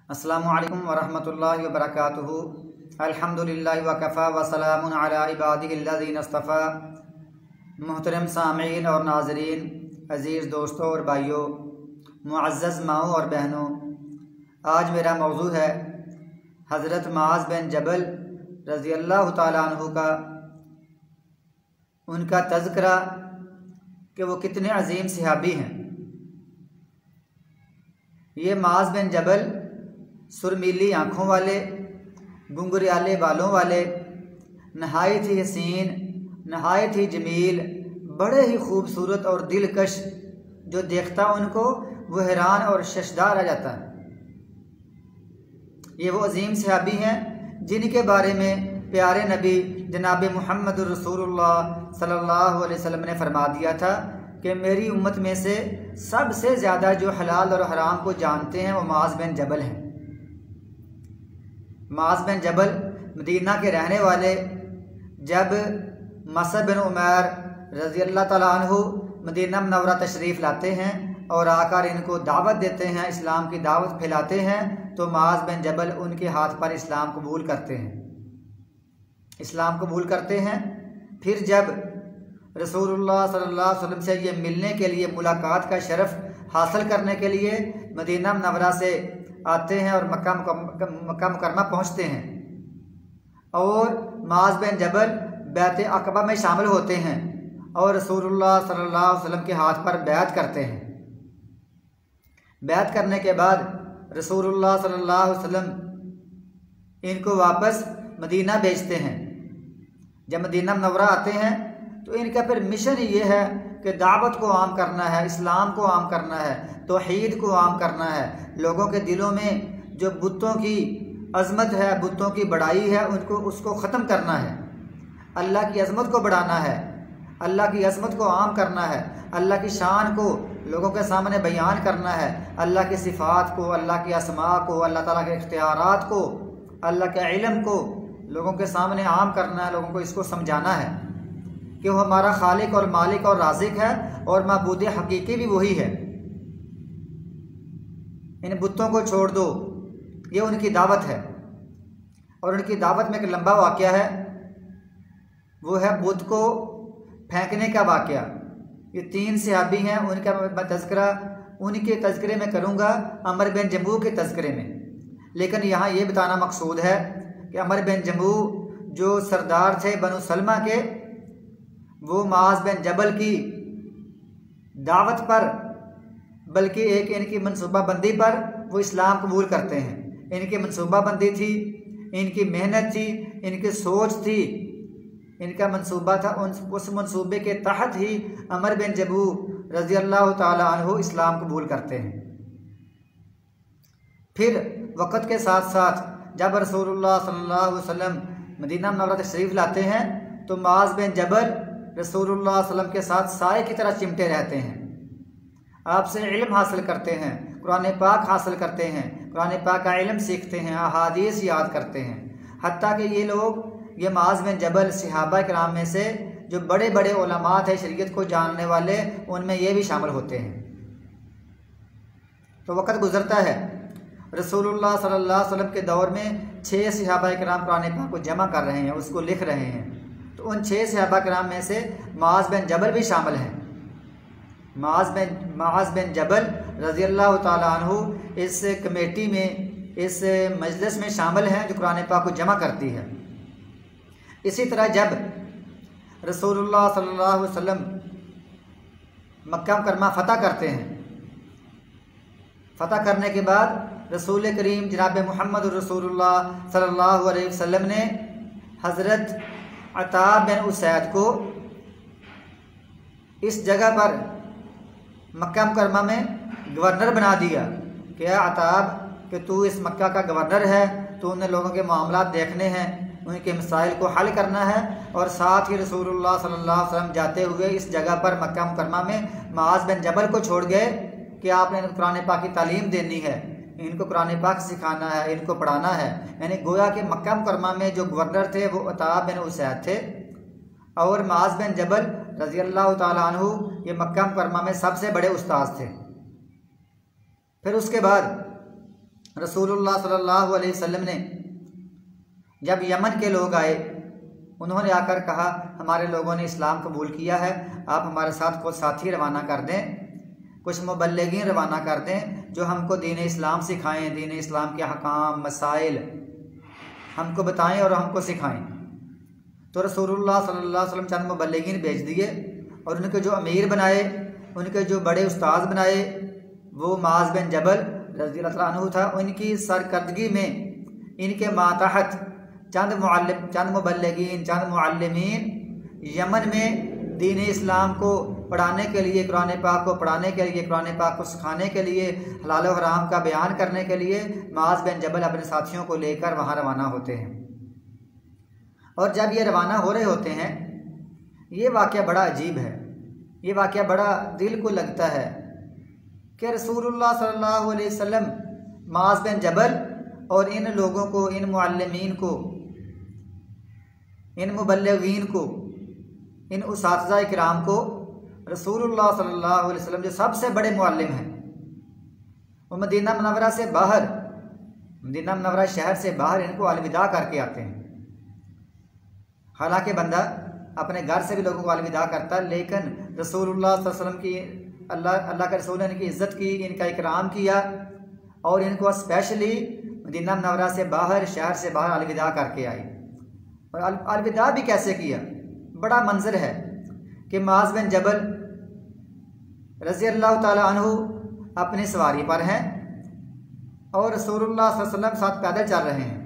अस्सलामु अलैकुम वरहमतुल्लाहि वबरकातुहू। अल्हम्दुलिल्लाहि वकफ़ा वसलामुन अला इबादिहिल्लज़ीना इस्तफ़ा। मुहतरम सामीन और नाज़रीन, अज़ीज़ दोस्तों और भाइयों, मुअज़्ज़ज़ माओं और बहनों, आज मेरा मौजू है हज़रत मुआज़ बिन जबल रज़ियल्लाहु ताला अन्हु का, उनका तज़किरा कि वो कितने अज़ीम सहाबी हैं। ये मुआज़ बिन जबल सुरमीली आँखों वाले, घुंघराले बालों वाले, नहायत ही हसीन, नहायत ही जमील, बड़े ही खूबसूरत और दिलकश, जो देखता उनको वो हैरान और शशदा रह जाता है। ये वो अजीम सहाबी हैं जिनके बारे में प्यारे नबी जनाब मुहम्मद रसूलुल्लाह सल्लल्लाहु अलैहि वसल्लम ने फरमा दिया था कि मेरी उम्मत में से सबसे ज़्यादा जो हलाल और हराम को जानते हैं वो मुआज़ बिन जबल हैं। मुआज़ बिन जबल मदीना के रहने वाले, जब मसअब बिन उमैर रज़ियल्लाहु ताला अन्हु मदीना मुनव्वरा तशरीफ़ लाते हैं और आकर इनको दावत देते हैं, इस्लाम की दावत फैलाते हैं, तो मुआज़ बिन जबल उनके हाथ पर इस्लाम कबूल करते हैं, इस्लाम कबूल करते हैं। फिर जब रसूलुल्लाह सल्लल्लाहु अलैहि वसल्लम से ये मिलने के लिए, मुलाकात का शरफ़ हासिल करने के लिए मदीना मुनव्वरा से आते हैं और मक्का मुकर्रमा पहुँचते हैं और मुआज़ बिन जबल बैत अक़बा में शामिल होते हैं और रसूलुल्लाह सल्लल्लाहु अलैहि वसल्लम के हाथ पर बैत करते हैं। बैत करने के बाद रसूलुल्लाह सल्लल्लाहु अलैहि वसल्लम इनको वापस मदीना भेजते हैं। जब मदीना मुनव्वरा आते हैं तो इनका फिर मिशन ये है कि दावत को आम करना है, इस्लाम को आम करना है, तौहीद को आम करना है। लोगों के दिलों में जो बुतों की अज़मत है, बुतों की बड़ाई है, उसको ख़त्म करना है। अल्लाह की अज़मत को बढ़ाना है, अल्लाह की अज़मत को आम करना है, अल्लाह की शान को लोगों के सामने बयान करना है, अल्लाह की सिफ़ात को, अल्लाह की अस्मा को, अल्लाह ताला के इख्तियारात को, अल्लाह के इल्म को लोगों के सामने आम करना है। लोगों को इसको समझाना है कि वो हमारा खालिक और मालिक और राज़िक है और माबूद हकीकी भी वही है। इन बुतों को छोड़ दो, ये उनकी दावत है। और उनकी दावत में एक लंबा वाक़या है, वो है बुत को फेंकने का वाक़या। ये 3 सहाबी हैं, उनका मैं तज़किरा उनके तज़किरे में करूँगा, अमर बिन जमू के तज़किरे में। लेकिन यहाँ ये बताना मकसूद है कि अमर बिन जमू जो सरदार थे बनु सलमा के, वो मुआज़ बिन जबल की दावत पर, बल्कि एक इनकी मनसूबाबंदी पर वो इस्लाम कबूल करते हैं। इनकी मनसूबाबंदी थी, इनकी मेहनत थी, इनकी सोच थी, इनका मंसूबा था। उस मंसूबे के तहत ही अमर बिन जबू रज़ियल्लाहु ताला अन्हु इस्लाम कबूल करते हैं। फिर वक़्त के साथ साथ जब रसूलुल्लाह सल्लल्लाहु अलैहि वसल्लम मदीना मुनव्वरा तशरीफ़ लाते हैं तो मुआज़ बिन जबल रसूलुल्लाह सल्लल्लाहु अलैहि वसल्लम के साथ साए की तरह चिमटे रहते हैं। आपसे इल्म हासिल करते हैं, कुरान पाक हासिल करते हैं, कुरान पाक का इल्म सीखते हैं, अहादीस याद करते हैं। हत्ता कि ये लोग, ये मुआज़ बिन जबल सहाबा किराम में से जो बड़े बड़े उलमा थे, शरीयत को जानने वाले, उनमें ये भी शामिल होते हैं। तो वक़्त गुज़रता है, रसूलुल्लाह सल्लल्लाहु अलैहि वसल्लम के दौर में 6 सहाबा किराम कुरान पाक को जमा कर रहे हैं, उसको लिख रहे हैं। तो उन 6 सहाबा किराम में से मुआज़ बिन जबल भी शामिल हैं। मुआज़ बिन जबल रज़ियल्लाहु ताला अन्हु इस कमेटी में, इस मजलिस में शामिल हैं जो कुरान पाक को जमा करती है। इसी तरह जब रसूलुल्लाह सल्लल्लाहु अलैहि वसल्लम मक्का मुकर्रमा फ़तह करते हैं, फ़तह करने के बाद रसूल करीम जनाब मुहम्मद रसूलुल्लाह सल्लल्लाहु अलैहि वसल्लम ने हज़रत अता बिन उसैद को इस जगह पर मक्का मुकर्रमा में गवर्नर बना दिया। क्या अताब कि तू इस मक्का का गवर्नर है, तो उन लोगों के मामलात देखने हैं, उनके मसाइल को हल करना है। और साथ ही रसूलुल्लाह सल्लल्लाहु अलैहि वसल्लम जाते हुए इस जगह पर मक्का मुकर्रमा में मुआज़ बिन जबल को छोड़ गए कि आपने इनको कुरान पाक की तालीम देनी है, इनको कुरान पाक सिखाना है, इनको पढ़ाना है। यानी गोया कि मक्का मुकर्रमा में जो गवर्नर थे वो अता बिन उसैद थे और मुआज़ बिन जबल रज़ियल्लाहु ताला अन्हु ये मक्का मुकर्रमा में सबसे बड़े उस्ताद थे। फिर उसके बाद रसूलुल्लाह सल्लल्लाहु अलैहि वसल्लम ने जब यमन के लोग आए, उन्होंने आकर कहा हमारे लोगों ने इस्लाम कबूल किया है, आप हमारे साथ कुछ साथी रवाना कर दें, कुछ मुबल्लिगीन रवाना कर दें जो हमको दीन इस्लाम सिखाएं, दीन इस्लाम के अहकाम मसाइल हमको बताएं और हमको सिखाएं। तो रसूलुल्लाह सल्लल्लाहु अलैहि वसल्लम चंद मुबल्लिगीन भेज दिए और उनके जो अमीर बनाए, उनके जो बड़े उस्ताद बनाए, वो माज बिन जबल रज़ियल्लाहु तआला अन्हु था। उनकी सरकर्दगी में इनके मातहत चंद मुबल्लिगीन, चंद मुअल्लिमीन यमन में दीन इस्लाम को पढ़ाने के लिए, कुरान पाक को पढ़ाने के लिए, कुरान पाक को सिखाने के लिए, हलाल और हराम का बयान करने के लिए माज बिन जबल अपने साथियों को लेकर वहाँ रवाना होते हैं। और जब ये रवाना हो रहे होते हैं, ये वाक़या बड़ा अजीब है, ये वाक़या बड़ा दिल को लगता है कि रसूलुल्लाह सल्लल्लाहु अलैहि वसल्लम माज बिन जबल और इन लोगों को, इन मुअल्लिमीन को, इन मुबल्लिगीन को, इन उसातिज़ा इकराम को रसूलुल्लाह सल्लल्लाहु अलैहि वसल्लम जो सबसे बड़े मुअल्लिम हैं, वो मदीना मुनव्वरा से बाहर, मदीना मुनव्वरा शहर से बाहर इनको अलविदा करके आते हैं। हालांकि बंदा अपने घर से भी लोगों को अलविदा करता, लेकिन रसूलुल्लाह सल्लल्लाहु अलैहि वसल्लम की अल्लाह के रसूल ने इनकी इज़्ज़त की, इनका इकराम किया और इनको स्पेशली मदीना मुनव्वरा से बाहर, शहर से बाहर अलविदा करके आई। और अलविदा भी कैसे किया, बड़ा मंजर है कि माज बिन जबल रज़ियल्लाहु ताला अन्हु अपनी सवारी पर हैं और रसूलुल्लाह सल्लल्लाहु अलैहि वसल्लम साथ पैदल चल रहे हैं।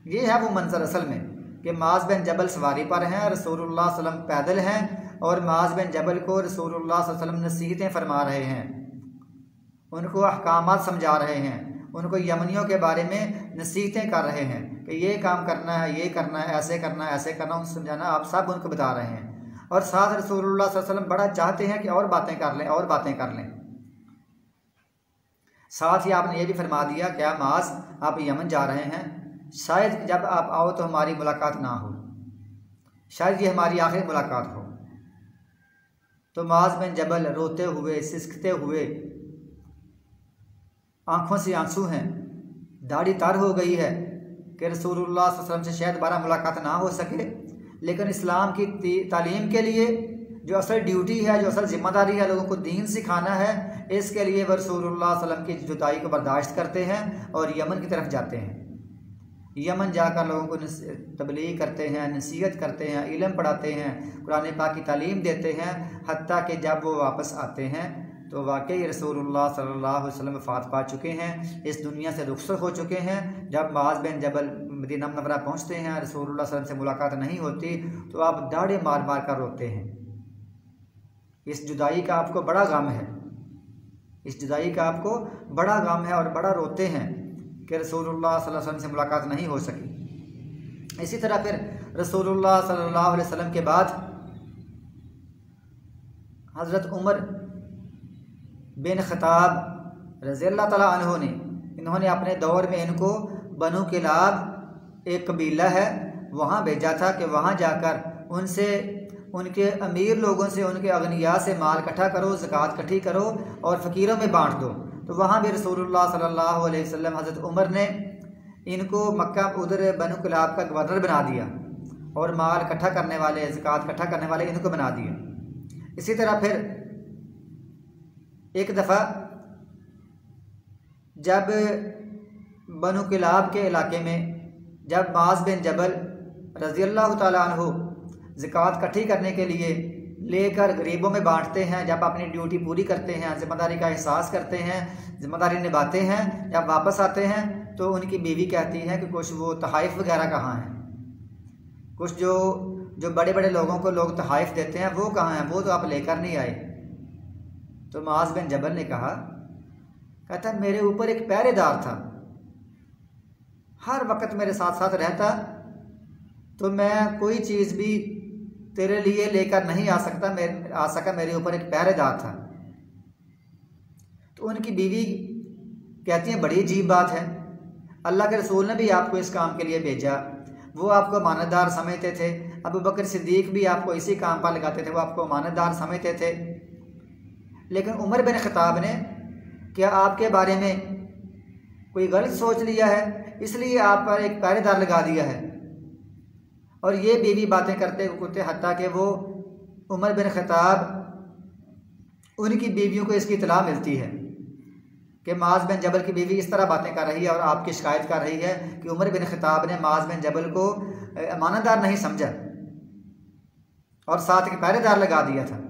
ये है वो मंजर असल में कि माज बिन जबल सवारी पर हैं, रसूलुल्लाह सल्लल्लाहु अलैहि वसल्लम पैदल हैं और माज बिन जबल को रसूलुल्लाह सल्लल्लाहु अलैहि वसल्लम नसीहतें फरमा रहे हैं, उनको अहकामात समझा रहे हैं, उनको यमनियों के बारे में नसीहतें कर रहे हैं कि ये काम करना है, ये करना है, ऐसे करना है, ऐसे करना, उनको समझाना, आप सब उनको बता रहे हैं। और साथ रसूलुल्लाह सल्लल्लाहु अलैहि वसल्लम बड़ा चाहते हैं कि और बातें कर लें, और बातें कर लें। साथ ही आपने ये भी फरमा दिया क्या माज आप यमन जा रहे हैं, शायद जब आप आओ तो हमारी मुलाकात ना हो, शायद ये हमारी आखिरी मुलाकात हो। तो माज बिन जबल रोते हुए, सिसकते हुए, आंखों से आंसू हैं, दाढ़ी तर हो गई है कि रसूलुल्लाह सल्लल्लाहु अलैहि वसल्लम से शायद दोबारा मुलाकात ना हो सके, लेकिन इस्लाम की तालीम के लिए जो असल ड्यूटी है, जो असल जिम्मेदारी है, लोगों को दीन सिखाना है, इसके लिए वह रसूलुल्लाह सल्लल्लाहु अलैहि वसल्लम की जुदाई को बर्दाश्त करते हैं और यमन की तरफ जाते हैं। यमन जाकर लोगों को तबलीग करते हैं, नसीहत करते हैं, इल्म पढ़ाते हैं, कुरान पाक की तालीम देते हैं, हत्ता कि जब वो वापस आते हैं तो वाकई रसूलुल्लाह सल्लल्लाहु अलैहि वसल्लम वफ़ात पा चुके हैं, इस दुनिया से रुखसत हो चुके हैं। जब माज बिन जबल मदीना मुनव्वरा पहुँचते हैं, रसूलुल्लाह सल्लल्लाहु अलैहि वसल्लम से मुलाकात नहीं होती, तो आप दाढ़े मार मार कर रोते हैं। इस जुदाई का आपको बड़ा गम है, इस जुदाई का आपको बड़ा गम है और बड़ा रोते हैं कि रसूलुल्लाह सल्लल्लाहु अलैहि वसल्लम से मुलाकात नहीं हो सकी। इसी तरह फिर रसूलुल्लाह सल्लल्लाहु अलैहि वसल्लम के बाद हज़रत उमर बिन ख़त्ताब रज़ियल्लाहु तआला अन्हु ने, इन्होंने अपने दौर में इनको बनु किलाब एक कबीला है वहाँ भेजा था कि वहाँ जाकर उनसे, उनके अमीर लोगों से, उनके अगनिया से माल इकट्ठा करो, ज़कात इकट्ठी करो और फ़कीरों में बांट दो। तो वहाँ भी रसूलुल्लाह सल्लल्लाहु अलैहि वसल्लम हज़रत उमर ने इनको मक्का उधर बनु किलाब का गवर्नर बना दिया और माल इकट्ठा करने वाले, ज़कात इकट्ठा करने वाले इनको बना दिया। इसी तरह फिर एक दफ़ा जब बनु किलाब के इलाके में जब माज बिन जबल रज़ियल्लाहु ताला अन्हु ज़कात इकट्ठी करने के लिए लेकर गरीबों में बांटते हैं, जब अपनी ड्यूटी पूरी करते हैं, ज़िम्मेदारी का एहसास करते हैं, ज़िम्मेदारी निभाते हैं, जब वापस आते हैं तो उनकी बीवी कहती है कि कुछ वो तहाइफ वगैरह कहाँ हैं, कुछ जो बड़े बड़े लोगों को लोग तहाइफ देते हैं वो कहाँ हैं, वो तो आप लेकर नहीं आए। तो माज बिन जबल ने कहा, कहता मेरे ऊपर एक पहरेदार था, हर वक्त मेरे साथ साथ रहता, तो मैं कोई चीज़ भी तेरे लिए लेकर नहीं आ सका, मेरे ऊपर एक पहरेदार था। तो उनकी बीवी कहती है बड़ी अजीब बात है, अल्लाह के रसूल ने भी आपको इस काम के लिए भेजा, वो आपको अमानतदार समझते थे, अबू बकर सिद्दीक भी आपको इसी काम पर लगाते थे, वो आपको अमानतदार समझते थे, लेकिन उमर बिन ख़त्ताब ने क्या आपके बारे में कोई गलत सोच लिया है, इसलिए आप पर एक पहरेदार लगा दिया है। और ये बीवी बातें करते करते हत्ता कि वो उमर बिन खत्ताब, उनकी बीवियों को इसकी इतला मिलती है कि माज बिन जबल की बीवी इस तरह बातें कर रही है और आपकी शिकायत कर रही है कि उमर बिन खत्ताब ने माज बिन जबल को अमानतदार नहीं समझा और साथ के पहरेदार लगा दिया था।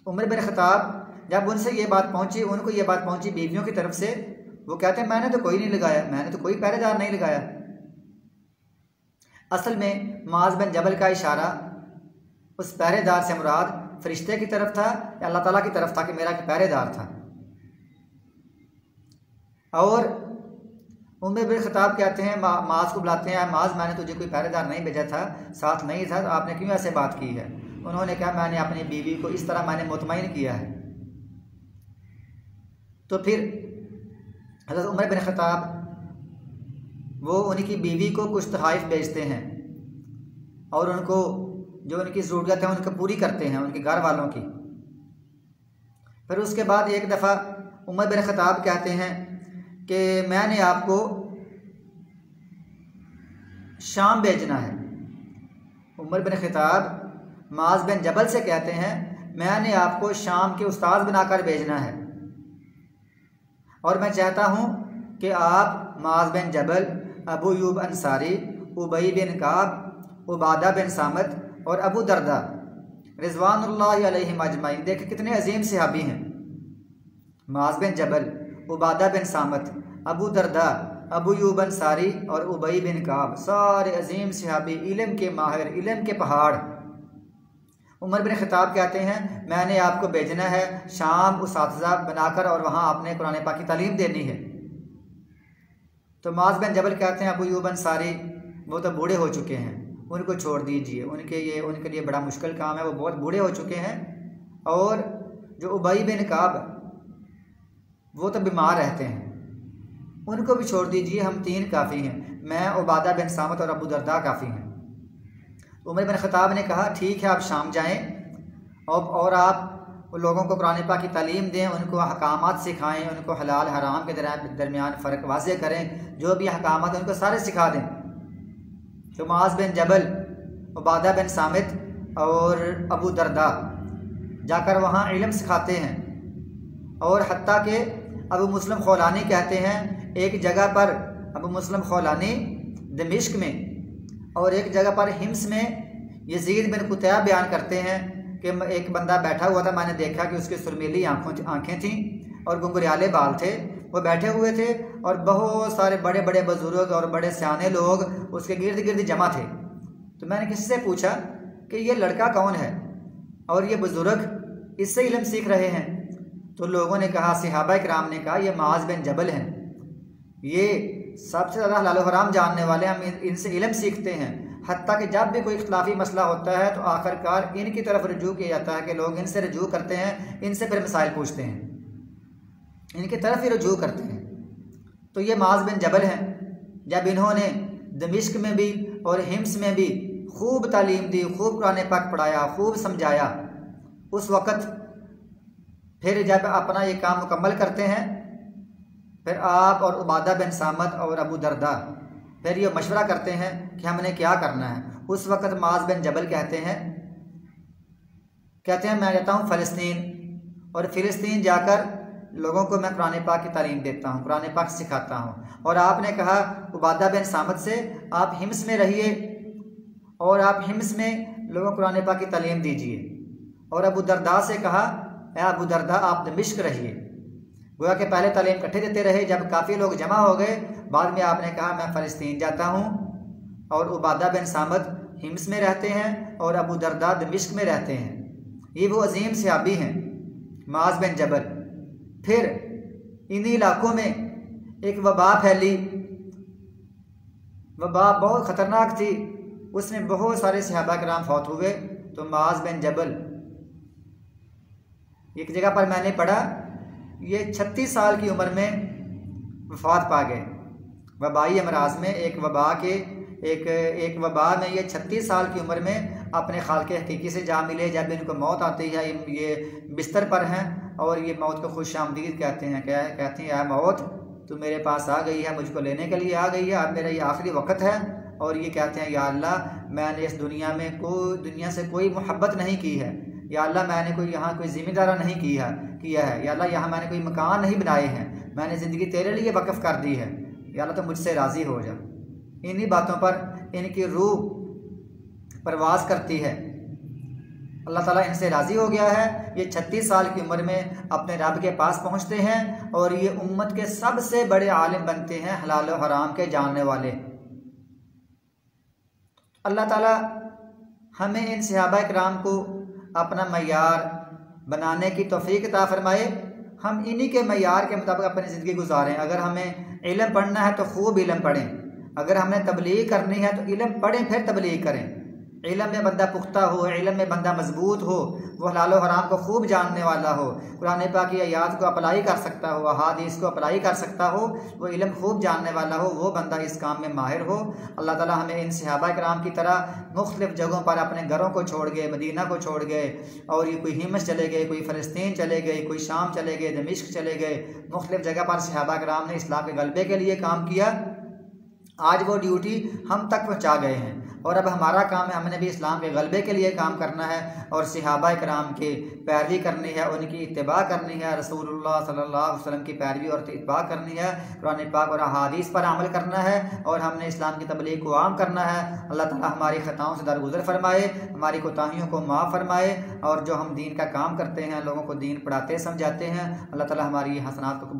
उमर बिन खत्ताब जब उनसे ये बात पहुंची, उनको ये बात पहुंची बीवियों की तरफ से, वो कहते हैं मैंने तो कोई नहीं लगाया, मैंने तो कोई पहरेदार नहीं लगाया। असल में माज बिन जबल का इशारा उस पहरेदार से मुराद फरिश्ते की तरफ था या अल्लाह ताला की तरफ था कि मेरा पहरेदार था। और उमर बिन खत्ताब कहते हैं, माज को बुलाते हैं, माज मैंने तुझे कोई पहरेदार नहीं भेजा था, साथ नहीं था, तो आपने क्यों ऐसे बात की है? उन्होंने कहा मैंने अपनी बीवी को इस तरह मैंने मुतमईन किया है। तो फिर हज़रत उमर बिन खत्ताब वो उनकी बीवी को कुछ तोहफ़ भेजते हैं और उनको जो उनकी ज़रूरत है उनको पूरी करते हैं, उनके घर वालों की। फिर उसके बाद एक दफ़ा उमर बिन खत्ताब कहते हैं कि मैंने आपको शाम भेजना है। उमर बिन खत्ताब माज बिन जबल से कहते हैं मैंने आपको शाम के उस्ताद बनाकर भेजना है और मैं चाहता हूँ कि आप माज बिन जबल, अबू अय्यूब अंसारी, उबई बिन काब, उबादा बिन सामत और अबू दरदा रिज़वानुल्लाहि अलैहिम अजमईन, देखें कितने अजीम सहाबी हैं। माज बिन जबल, उबादा बिन सामत, अबू दरदा, अबू अय्यूब अंसारी और उबई बिन काब, सारे अजीम सहाबी, इल्म के माहिर, इल्म के पहाड़। उमर बिन खत्ताब कहते हैं मैंने आपको भेजना है शाम उस्ताद बनाकर और वहाँ आपने कुरान पाक की तालीम देनी है। तो माज बिन जबल कहते हैं अबू अय्यूब अंसारी वो तो बूढ़े हो चुके हैं, उनको छोड़ दीजिए, उनके लिए बड़ा मुश्किल काम है, वो बहुत बूढ़े हो चुके हैं। और जो उबई बिन काब वो तो बीमार रहते हैं, उनको भी छोड़ दीजिए, हम 3 काफ़ी हैं, मैं, उबादा बिन सामत और अबू दरदा काफ़ी हैं। उमर बिन खत्ताब ने कहा ठीक है आप शाम जाएं और आप लोगों को कुरान पाक की तालीम दें, उनको अहकामात सिखाएं, उनको हलाल हराम के दरमियान फ़र्क वाज़े करें, जो भी अहकामात उनको सारे सिखा दें। तो माज बिन जबल, उबादा बिन सामित और अबू दरदा जाकर वहाँ इल्म सिखाते हैं। और हत्ता के अबू मुस्लिम खौलानी कहते हैं एक जगह पर अबू मुस्लिम खौलानी दमिश्क में और एक जगह पर हिम्स में यजीद बिन कुतैब बयान करते हैं कि एक बंदा बैठा हुआ था, मैंने देखा कि उसकी सुरमीली आँखें थीं और घुंघराले बाल थे, वो बैठे हुए थे और बहुत सारे बड़े बड़े बुजुर्ग और बड़े सियाने लोग उसके गिर्द गिर्द जमा थे। तो मैंने किसी से पूछा कि ये लड़का कौन है और ये बुजुर्ग इससे इल्म सीख रहे हैं? तो लोगों ने कहा, सहाबा इकराम ने कहा ये माज बिन जबल हैं, ये सबसे ज़्यादा हलाल हराम जानने वाले, हम इनसे इल्म सीखते हैं। हत्ता कि जब भी कोई इख्तिलाफी मसला होता है तो आखिरकार इनकी तरफ रुजू किया जाता है कि लोग इनसे रुजू करते हैं, इनसे फिर मसाइल पूछते हैं, इनकी तरफ ही रुजू करते हैं। तो ये माज बिन जबल हैं। जब इन्होंने दमिश्क में भी और हिम्स में भी खूब तालीम दी, खूब कुरान पाक पढ़ाया, खूब समझाया, उस वक़्त फिर जब अपना ये काम मुकम्मल करते हैं फिर आप और उबादा बिन सामत और अबू दरदा फिर ये मशवरा करते हैं कि हमने क्या करना है। उस वक़्त माज बिन जबल कहते हैं मैं जाता हूँ फ़लस्तीन और फ़िलिस्तीन जाकर लोगों को मैं कुरान पाक की तालीम देता हूँ, कुरान पाक सिखाता हूँ। और आपने कहा उबादा बिन सामत से आप हिम्स में रहिए और आप हिम्स में लोगों को कुरान पाक की तालीम दीजिए। और अबू दरदा से कहा अबू दरदा आप दमिश्क रहिए। गोया कि पहले तालीम इकट्ठे देते रहे, जब काफ़ी लोग जमा हो गए बाद में आपने कहा मैं फ़लस्तीन जाता हूँ और उबादा बिन सामत हिम्स में रहते हैं और अबू दरदा दमिश्क में रहते हैं। ये वो अजीम सहाबी हैं माज बिन जबल। फिर इन्हीं इलाकों में एक वबा फैली, वबा बहुत ख़तरनाक थी, उसमें बहुत सारे सहाबा किराम फौत हुए। तो माज बिन जबल एक जगह पर मैंने पढ़ा ये 36 साल की उम्र में वफात पा गए। वबाई अमराज में एक वबा में ये 36 साल की उम्र में अपने खालिक हकीकी से जा मिले। जब इनको मौत आती है ये बिस्तर पर हैं और ये मौत को खुश आमदीद कहते हैं, कहती है मौत तू मेरे पास आ गई है, मुझको लेने के लिए आ गई है, अब मेरा ये आखिरी वक्त है। और ये कहते हैं या अल्लाह मैंने इस दुनिया से कोई मोहब्बत नहीं की है, या अल्लाह मैंने कोई यहाँ कोई ज़िम्मेदारा नहीं किया है, या अल्लाह यहाँ मैंने कोई मकान नहीं बनाए हैं, मैंने ज़िंदगी तेरे लिए वक्फ़ कर दी है, या अल्लाह तो मुझसे राज़ी हो जा। इन्हीं बातों पर इनकी रूह परवाज़ करती है। अल्लाह ताला इनसे राज़ी हो गया है। ये 36 साल की उम्र में अपने रब के पास पहुँचते हैं और ये उम्मत के सबसे बड़े आलिम बनते हैं, हलाल और हराम के जानने वाले। अल्लाह ताला हमें इन सहाबा किराम को अपना मयार बनाने की तौफीक अता फरमाए। हम इन्हीं के मयार के मुताबिक अपनी ज़िंदगी गुजारें। अगर हमें इल्म पढ़ना है तो खूब इल्म पढ़ें, अगर हमने तबलीग करनी है तो इल्म पढ़ें फिर तबलीग करें। इल्म में बंदा पुख्ता हो, इल्म में बंदा मजबूत हो, वो हलाल और हराम को खूब जानने वाला हो, कुरान पाक की आयात को अप्लाई कर सकता हो, अहादीस को अप्लाई कर सकता हो, वो इल्म खूब जानने वाला हो, वो बंदा इस काम में माहिर हो। अल्लाह ताला हमें इन सहाबा किराम की तरह मुख्तलिफ़ जगहों पर अपने घरों को छोड़ गए, मदीना को छोड़ गए, और ये कोई हिमस चले गए, कोई फ़लस्तीन चले गए, कोई शाम चले गए, दमिश्क चले गए, मुख्तलिफ़ जगह पर सहाबा किराम ने इस्लाम के गलबे के लिए काम किया। आज वो ड्यूटी हम तक पहुँचा गए हैं और अब हमारा काम है, हमने भी इस्लाम के गलबे के लिए काम करना है और सहाबा किराम की पैरवी करनी है, उनकी इत्तिबा करनी है, रसूलुल्लाह सल्लल्लाहु अलैहि वसल्लम की पैरवी और इत्तिबा करनी है, कुरान पाक और अहादीस पर अमल करना है और हमने इस्लाम की तबलीग को आम करना है। अल्लाह ताला हमारी ख़ताओं से दरगुजर फरमाए, हमारी कोताहियों को माफ़ फरमाए, और जो हम दीन का काम करते हैं, लोगों को दीन पढ़ाते समझाते हैं, अल्लाह ताला हमारी हसनात को